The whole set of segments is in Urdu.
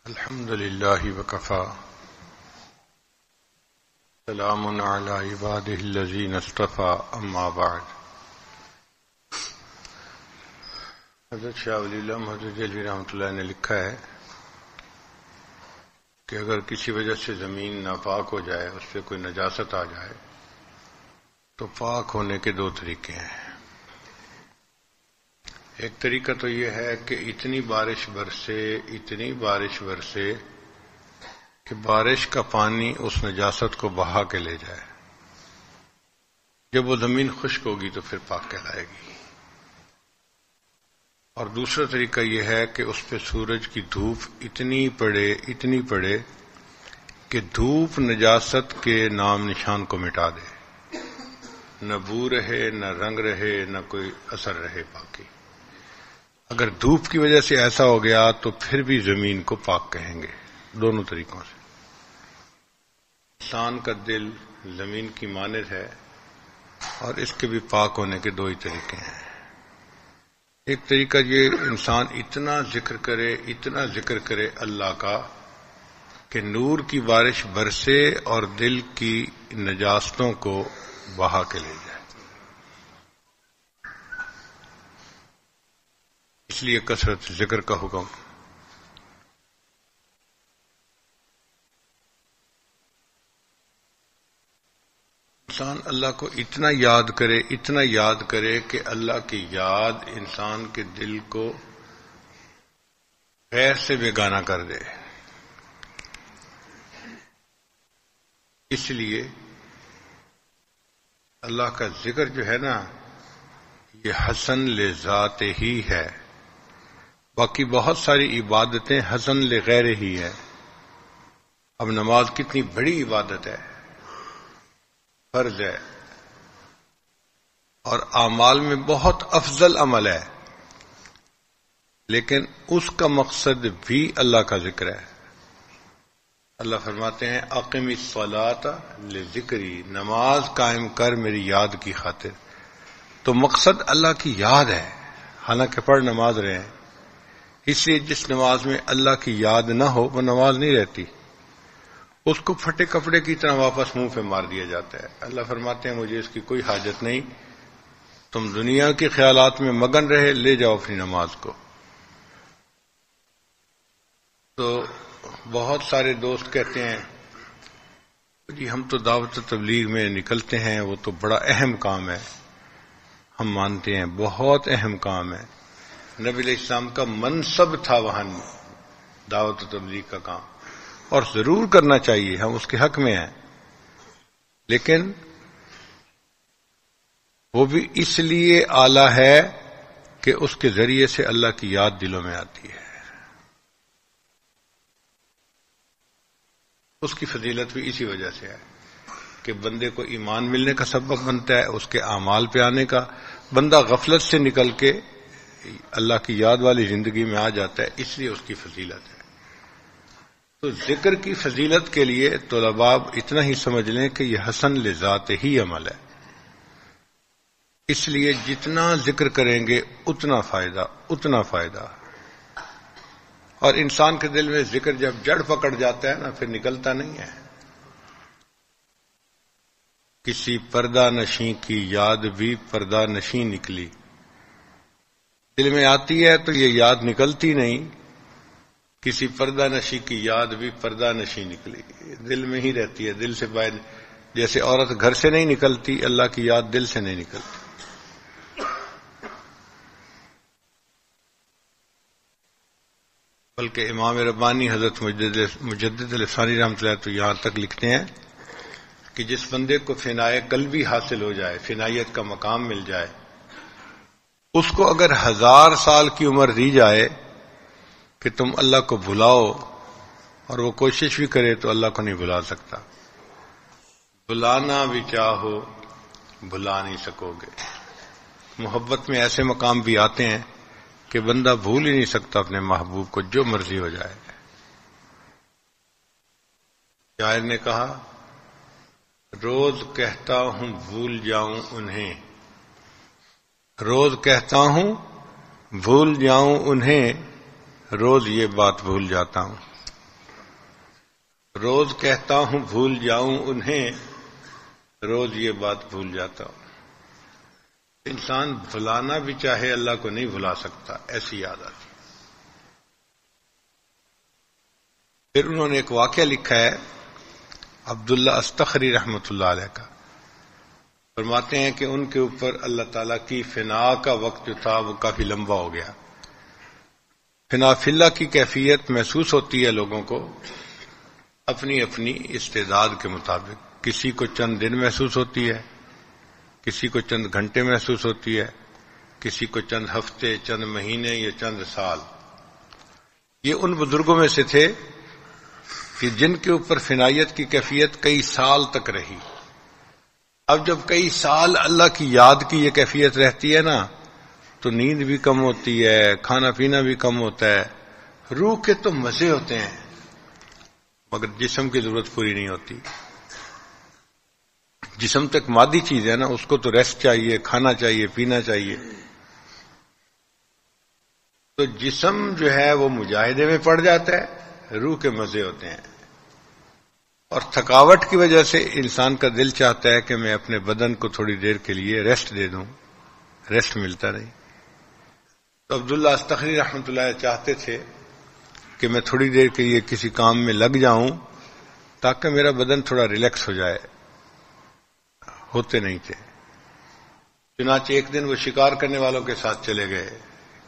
الحمد لله وكفى سلام على عباده الذين اصطفى اما بعد. حضرت شاہ ولی اللہ محدود دہلوی رحمۃ اللہ نے لکھا ہے کہ اگر کسی وجہ سے زمین ناپاک ہو جائے، اس سے کوئی نجاست آ جائے، تو پاک ہونے کے دو طریقے ہیں. ایک طریقہ تو یہ ہے کہ اتنی بارش برسے کہ بارش کا پانی اس نجاست کو بہا کے لے جائے. جب وہ زمین خشک ہوگی تو پھر پاک کہلائے گی. اور دوسرا طریقہ یہ ہے کہ اس پہ سورج کی دھوپ اتنی پڑے کہ دھوپ نجاست کے نام نشان کو مٹا دے، نہ بو رہے، نہ رنگ رہے، نہ کوئی اثر رہے باقی. اگر دھوپ کی وجہ سے ایسا ہو گیا تو پھر بھی زمین کو پاک کہیں گے. دونوں طریقوں سے. انسان کا دل زمین کی مانند ہے اور اس کے بھی پاک ہونے کے دو ہی طریقے ہیں. ایک طریقہ یہ انسان اتنا ذکر کرے اللہ کا کہ نور کی بارش برسے اور دل کی نجاستوں کو بہا کے لے جائے. اس لیے کثرت ذکر کا حکم. انسان اللہ کو اتنا یاد کرے کہ اللہ کی یاد انسان کے دل کو غیر سے بیگانہ کر دے. اس لیے اللہ کا ذکر جو ہے نا، یہ حسن لذات ہی ہے. باقی بہت ساری عبادتیں حسن لغیر ہی ہے. اب نماز کتنی بڑی عبادت ہے، فرض ہے، اور اعمال میں بہت افضل عمل ہے، لیکن اس کا مقصد بھی اللہ کا ذکر ہے. اللہ فرماتے ہیں اقم الصلاۃ لذکری، نماز قائم کر میری یاد کی خاطر. تو مقصد اللہ کی یاد ہے، حالانکہ پڑھ نماز رہے ہیں. اس لیے جس نماز میں اللہ کی یاد نہ ہو وہ نماز نہیں رہتی، اس کو پھٹے کپڑے کی طرح واپس منہ پہ مار دیا جاتا ہے. اللہ فرماتے ہیں مجھے اس کی کوئی حاجت نہیں، تم دنیا کے خیالات میں مگن رہے، لے جاؤ اپنی نماز کو. تو بہت سارے دوست کہتے ہیں جی ہم تو دعوت و تبلیغ میں نکلتے ہیں، وہ تو بڑا اہم کام ہے. ہم مانتے ہیں بہت اہم کام ہے. نبی علیہ السلام کا منصب تھا وہاں دعوت و تبلیغ کا کام، اور ضرور کرنا چاہیے، ہم اس کے حق میں ہیں. لیکن وہ بھی اس لیے اعلیٰ ہے کہ اس کے ذریعے سے اللہ کی یاد دلوں میں آتی ہے. اس کی فضیلت بھی اسی وجہ سے ہے کہ بندے کو ایمان ملنے کا سبب بنتا ہے، اس کے اعمال پہ آنے کا. بندہ غفلت سے نکل کے اللہ کی یاد والی زندگی میں آ جاتا ہے، اس لیے اس کی فضیلت ہے. تو ذکر کی فضیلت کے لیے طلباء اتنا ہی سمجھ لیں کہ یہ حسن لذات ہی عمل ہے. اس لیے جتنا ذکر کریں گے اتنا فائدہ. اور انسان کے دل میں ذکر جب جڑ پکڑ جاتا ہے نا، پھر نکلتا نہیں ہے. کسی پردہ نشیں کی یاد بھی پردہ نشیں نکلی. دل میں آتی ہے تو یہ یاد نکلتی نہیں. کسی پردہ نشیں کی یاد بھی پردہ نشیں نکلی. دل میں ہی رہتی ہے، دل سے باہر. جیسے عورت گھر سے نہیں نکلتی، اللہ کی یاد دل سے نہیں نکلتی. بلکہ امام ربانی حضرت مجدد الفسانی رحمۃ اللہ تو یہاں تک لکھتے ہیں کہ جس بندے کو فنائے قلبی حاصل ہو جائے، فنائیت کا مقام مل جائے، اس کو اگر 1000 سال کی عمر دی جائے کہ تم اللہ کو بھلاؤ، اور وہ کوشش بھی کرے تو اللہ کو نہیں بھلا سکتا. بلانا بھی چاہو بھلا نہیں سکو گے. محبت میں ایسے مقام بھی آتے ہیں کہ بندہ بھول ہی نہیں سکتا اپنے محبوب کو، جو مرضی ہو جائے. شاعر نے کہا روز کہتا ہوں بھول جاؤں انہیں، روز کہتا ہوں بھول جاؤں انہیں، روز یہ بات بھول جاتا ہوں. روز کہتا ہوں بھول جاؤں انہیں، روز یہ بات بھول جاتا ہوں۔ انسان بھلانا بھی چاہے اللہ کو نہیں بھلا سکتا، ایسی یاد آتی۔ پھر انہوں نے ایک واقعہ لکھا ہے عبداللہ استخری رحمۃ اللہ علیہ کا، فرماتے ہیں کہ ان کے اوپر اللہ تعالیٰ کی فنا کا وقت جو تھا وہ کافی لمبا ہو گیا۔ فنا فی اللہ کی کیفیت محسوس ہوتی ہے لوگوں کو اپنی اپنی استعداد کے مطابق، کسی کو چند دن محسوس ہوتی ہے، کسی کو چند گھنٹے محسوس ہوتی ہے، کسی کو چند ہفتے، چند مہینے یا چند سال۔ یہ ان بزرگوں میں سے تھے کہ جن کے اوپر فنائیت کی کیفیت کئی سال تک رہی۔ اب جب کئی سال اللہ کی یاد کی یہ کیفیت رہتی ہے نا، تو نیند بھی کم ہوتی ہے، کھانا پینا بھی کم ہوتا ہے، روح کے تو مزے ہوتے ہیں مگر جسم کی ضرورت پوری نہیں ہوتی۔ جسم تک مادی چیز ہے نا، اس کو تو ریسٹ چاہیے، کھانا چاہیے، پینا چاہیے۔ تو جسم جو ہے وہ مجاہدے میں پڑ جاتا ہے، روح کے مزے ہوتے ہیں۔ اور تھکاوٹ کی وجہ سے انسان کا دل چاہتا ہے کہ میں اپنے بدن کو تھوڑی دیر کے لیے ریسٹ دے دوں، ریسٹ ملتا نہیں۔ تو عبداللہ استخری رحمۃ اللہ چاہتے تھے کہ میں تھوڑی دیر کے لیے کسی کام میں لگ جاؤں تاکہ میرا بدن تھوڑا ریلیکس ہو جائے، ہوتے نہیں تھے۔ چنانچہ ایک دن وہ شکار کرنے والوں کے ساتھ چلے گئے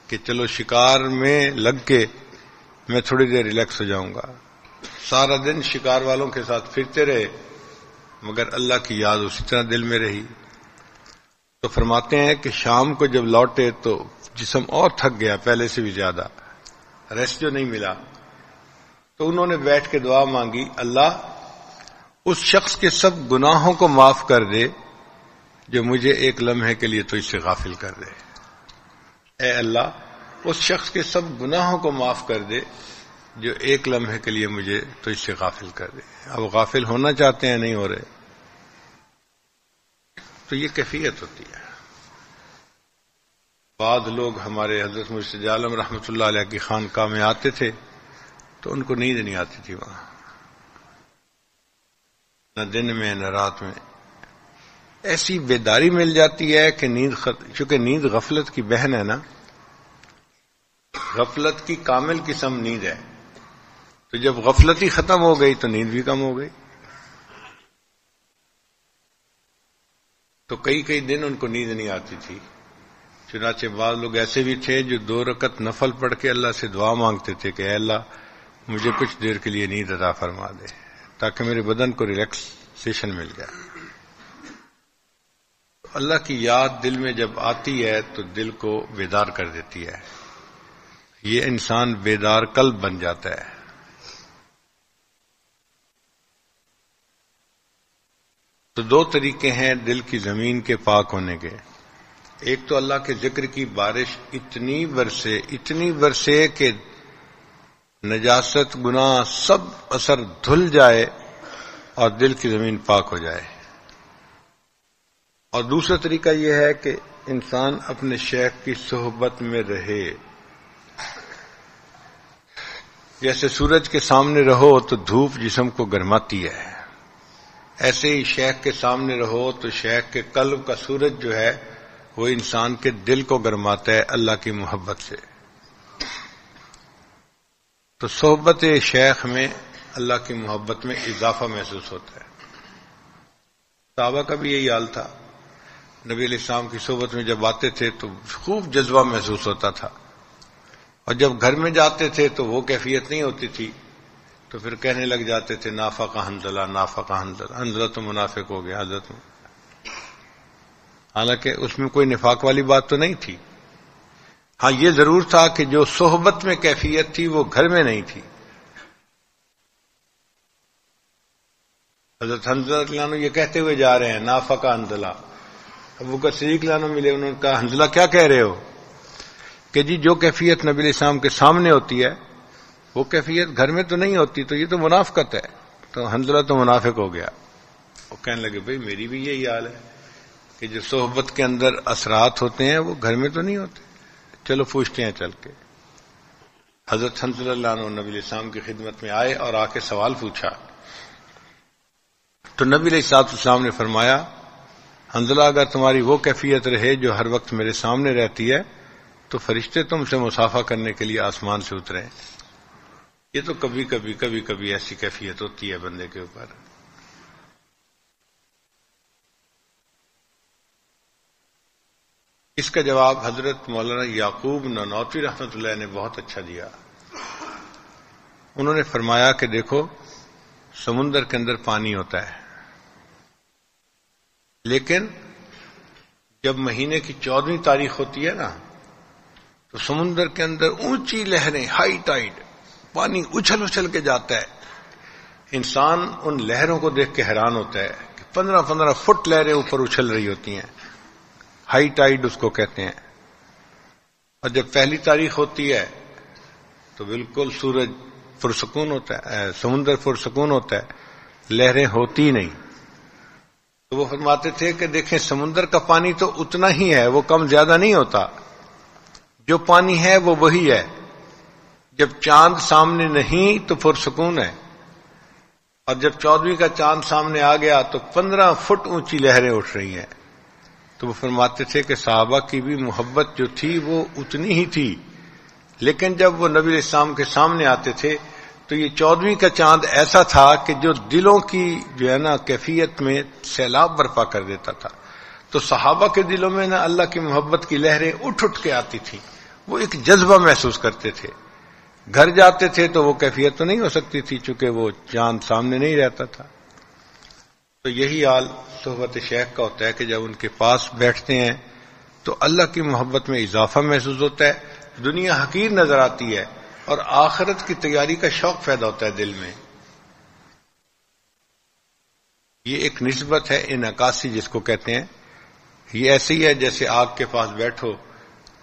کہ چلو شکار میں لگ کے میں تھوڑی دیر ریلیکس ہو جاؤں گا۔ سارا دن شکار والوں کے ساتھ پھرتے رہے مگر اللہ کی یاد اسی طرح دل میں رہی۔ تو فرماتے ہیں کہ شام کو جب لوٹے تو جسم اور تھک گیا پہلے سے بھی زیادہ، ریسٹ جو نہیں ملا۔ تو انہوں نے بیٹھ کے دعا مانگی، اللہ اس شخص کے سب گناہوں کو معاف کر دے جو مجھے ایک لمحے کے لیے تو اس سے غافل کر دے۔ اے اللہ اس شخص کے سب گناہوں کو معاف کر دے جو ایک لمحے کے لیے مجھے تو اس سے غافل کر دے۔ اب غافل ہونا چاہتے ہیں، نہیں ہو رہے۔ تو یہ کیفیت ہوتی ہے۔ بعض لوگ ہمارے حضرت مرشد عالم رحمۃ اللہ علیہ کی خانقاہ میں آتے تھے تو ان کو نیند نہیں آتی تھی وہاں، نہ دن میں نہ رات میں۔ ایسی بیداری مل جاتی ہے کہ چونکہ نیند غفلت کی بہن ہے نا، غفلت کی کامل قسم نیند ہے، تو جب غفلت ہی ختم ہو گئی تو نیند بھی کم ہو گئی۔ تو کئی دن ان کو نیند نہیں آتی تھی۔ چنانچہ بعض لوگ ایسے بھی تھے جو 2 رکعت نفل پڑھ کے اللہ سے دعا مانگتے تھے کہ اے اللہ مجھے کچھ دیر کے لیے نیند عطا فرما دے تاکہ میرے بدن کو ریلیکسیشن مل جائے۔ اللہ کی یاد دل میں جب آتی ہے تو دل کو بیدار کر دیتی ہے، یہ انسان بیدار قلب بن جاتا ہے۔ تو 2 طریقے ہیں دل کی زمین کے پاک ہونے کے۔ ایک تو اللہ کے ذکر کی بارش اتنی برسے کہ نجاست گناہ سب اثر دھل جائے اور دل کی زمین پاک ہو جائے۔ اور دوسرا طریقہ یہ ہے کہ انسان اپنے شیخ کی صحبت میں رہے۔ جیسے سورج کے سامنے رہو تو دھوپ جسم کو گرماتی ہے، ایسے ہی شیخ کے سامنے رہو تو شیخ کے قلب کا سورج جو ہے وہ انسان کے دل کو گرماتا ہے اللہ کی محبت سے۔ تو صحبت شیخ میں اللہ کی محبت میں اضافہ محسوس ہوتا ہے۔ صحابہ کا بھی یہی حال تھا، نبی علیہ السلام کی صحبت میں جب آتے تھے تو خوب جذبہ محسوس ہوتا تھا، اور جب گھر میں جاتے تھے تو وہ کیفیت نہیں ہوتی تھی، تو پھر کہنے لگ جاتے تھے نافق حنظلہ، نافق حنظلہ، حنظلہ تو منافق ہو گیا حضرت میں۔ حالانکہ اس میں کوئی نفاق والی بات تو نہیں تھی، ہاں یہ ضرور تھا کہ جو صحبت میں کیفیت تھی وہ گھر میں نہیں تھی۔ حضرت حنظلہ عنہ یہ کہتے ہوئے جا رہے ہیں نافق حنظلہ، ابو بکر صدیق عنہ ملے، انہوں نے کہا حنظلہ کیا کہہ رہے ہو؟ کہ جی جو کیفیت نبی علیہ السلام کے سامنے ہوتی ہے وہ کیفیت گھر میں تو نہیں ہوتی، تو یہ تو منافقت ہے۔ تو حنظلہ تو منافق ہو گیا۔ وہ کہنے لگے بھئی میری بھی یہی حال ہے کہ جو صحبت کے اندر اثرات ہوتے ہیں وہ گھر میں تو نہیں ہوتے، چلو پوچھتے ہیں چل کے۔ حضرت حنظلہ عنہ نبی علیہ السلام کی خدمت میں آئے اور آ کے سوال پوچھا تو نبی علیہ الصلوۃ والسلام نے فرمایا حنظلہ اگر تمہاری وہ کیفیت رہے جو ہر وقت میرے سامنے رہتی ہے تو فرشتے تم سے مصافحہ کرنے کے لیے آسمان سے اتریں. یہ تو کبھی کبھی ایسی کیفیت ہوتی ہے بندے کے اوپر. اس کا جواب حضرت مولانا یعقوب نانوتوی رحمۃ اللہ نے بہت اچھا دیا. انہوں نے فرمایا کہ دیکھو سمندر کے اندر پانی ہوتا ہے، لیکن جب مہینے کی 14ویں تاریخ ہوتی ہے نا تو سمندر کے اندر اونچی لہریں، ہائی ٹائیڈ، پانی اچھل اچھل کے جاتا ہے. انسان ان لہروں کو دیکھ کے حیران ہوتا ہے کہ 15 فٹ لہریں اوپر اچھل رہی ہوتی ہیں. ہائی ٹائیڈ اس کو کہتے ہیں. اور جب پہلی تاریخ ہوتی ہے تو بالکل سورج پرسکون ہوتا ہے، سمندر پرسکون ہوتا ہے، لہریں ہوتی نہیں. تو وہ فرماتے تھے کہ دیکھیں سمندر کا پانی تو اتنا ہی ہے، وہ کم زیادہ نہیں ہوتا. جو پانی ہے وہ وہی ہے. جب چاند سامنے نہیں تو پرسکون ہے، اور جب 14ویں کا چاند سامنے آ گیا تو 15 فٹ اونچی لہریں اٹھ رہی ہیں. تو وہ فرماتے تھے کہ صحابہ کی بھی محبت جو تھی وہ اتنی ہی تھی، لیکن جب وہ نبی علیہ السلام کے سامنے آتے تھے تو یہ 14ویں کا چاند ایسا تھا کہ جو دلوں کی جو ہے نا کیفیت میں سیلاب برپا کر دیتا تھا. تو صحابہ کے دلوں میں نا اللہ کی محبت کی لہریں اٹھ اٹھ کے آتی تھیں. وہ ایک جذبہ محسوس کرتے تھے. گھر جاتے تھے تو وہ کیفیت تو نہیں ہو سکتی تھی چونکہ وہ چاند سامنے نہیں رہتا تھا. تو یہی حال صحبت شیخ کا ہوتا ہے کہ جب ان کے پاس بیٹھتے ہیں تو اللہ کی محبت میں اضافہ محسوس ہوتا ہے. دنیا حقیر نظر آتی ہے اور آخرت کی تیاری کا شوق پیدا ہوتا ہے دل میں. یہ ایک نسبت ہے انعکاسی جس کو کہتے ہیں. یہ ایسے ہی ہے جیسے آگ کے پاس بیٹھو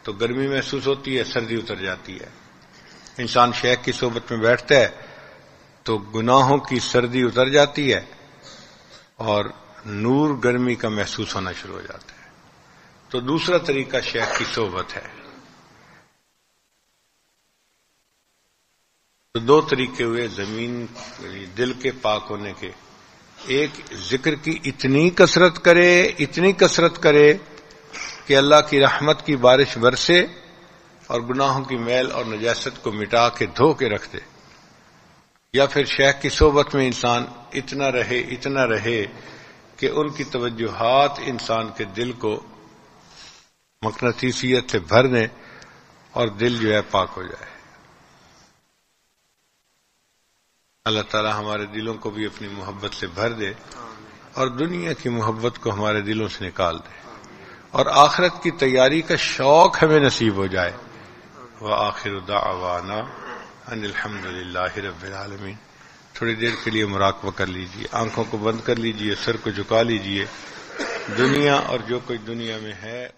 تو گرمی محسوس ہوتی ہے، سردی اتر جاتی ہے. انسان شیخ کی صحبت میں بیٹھتا ہے تو گناہوں کی سردی اتر جاتی ہے اور نور گرمی کا محسوس ہونا شروع ہو جاتا ہے. تو دوسرا طریقہ شیخ کی صحبت ہے. تو دو طریقے ہوئے زمین دل کے پاک ہونے کے. ایک ذکر کی اتنی کثرت کرے کہ اللہ کی رحمت کی بارش برسے اور گناہوں کی میل اور نجاست کو مٹا کے دھو کے رکھ دے. یا پھر شیخ کی صحبت میں انسان اتنا رہے کہ ان کی توجہات انسان کے دل کو مقناطیسیت سے بھر دیں اور دل جو ہے پاک ہو جائے. اللہ تعالی ہمارے دلوں کو بھی اپنی محبت سے بھر دے اور دنیا کی محبت کو ہمارے دلوں سے نکال دے اور آخرت کی تیاری کا شوق ہمیں نصیب ہو جائے. وآخر دعوانا ان الحمد للہ رب العالمین. تھوڑی دیر کے لیے مراقبہ کر لیجئے، آنکھوں کو بند کر لیجئے، سر کو جھکا لیجئے. دنیا اور جو کچھ دنیا میں ہے